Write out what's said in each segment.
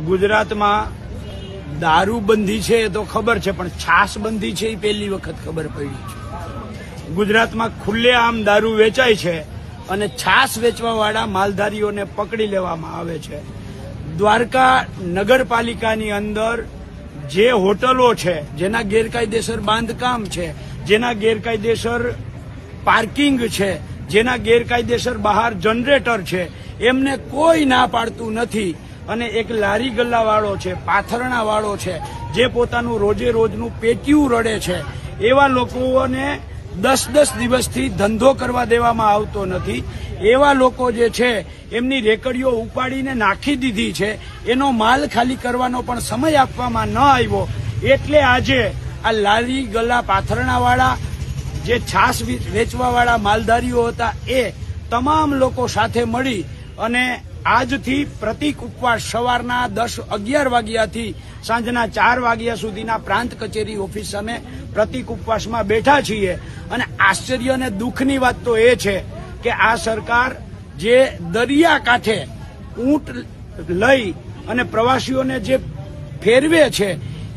ગુજરાતમાં દારૂબંધી છે એ તો ખબર છે, પણ છાસબંધી છે એ પહેલી વખત ખબર પડી છે. ગુજરાતમાં ખુલ્લેઆમ દારૂ વેચાય છે અને છાસ વેચવાવાળા માલધારીઓને પકડી લેવામાં આવે છે. દ્વારકા નગરપાલિકાની અંદર જે હોટલો છે, જેના ગેરકાયદેસર બાંધકામ છે, જેના ગેરકાયદેસર પાર્કિંગ છે, જેના ગેરકાયદેસર બહાર જનરેટર છે, એમને કોઈ ના પાડતું નથી. અને એક લારી ગલ્લાવાળો છે, પાથરણાવાળો છે, જે પોતાનું રોજે રોજનું પેટીયું રડે છે, એવા લોકોને 10-10 દિવસથી ધંધો કરવા દેવામાં આવતો નથી. એવા લોકો જે છે એમની રેકડીઓ ઉપાડીને નાખી દીધી છે. એનો માલ ખાલી કરવાનો પણ સમય આપવામાં ન આવ્યો. એટલે આજે આ લારી ગલ્લા પાથરણાવાળા જે છાસ વેચવાવાળા માલધારીઓ હતા એ તમામ લોકો સાથે મળી અને આજથી પ્રતિક ઉપવાસ સવારના 10-11 વાગ્યાથી સાંજના 4 વાગ્યા સુધીના પ્રાંત કચેરી ઓફિસ સામે પ્રતિક ઉપવાસમાં બેઠા છીએ. અને આશ્ચર્ય અને દુઃખની વાત તો એ છે કે આ સરકાર જે દરિયા કાંઠે ઊંટ લઈ અને પ્રવાસીઓને જે ફેરવે છે,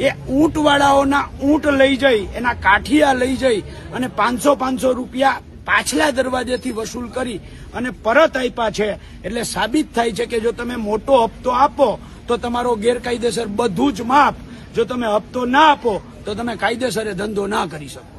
એ ઊંટવાળાઓના ઊંટ લઈ જઈ, એના કાઠિયા લઈ જઈ અને 500 રૂપિયા પાછલા દરવાજેથી વસૂલ કરી અને પરત આપ્યા છે. એટલે સાબિત થાય છે કે જો તમે મોટો હપ્તો આપો તો તમારો ગેરકાયદેસર બધું જ માફ. જો તમે હપ્તો ના આપો તો તમે કાયદેસર ધંધો ના કરી શકો.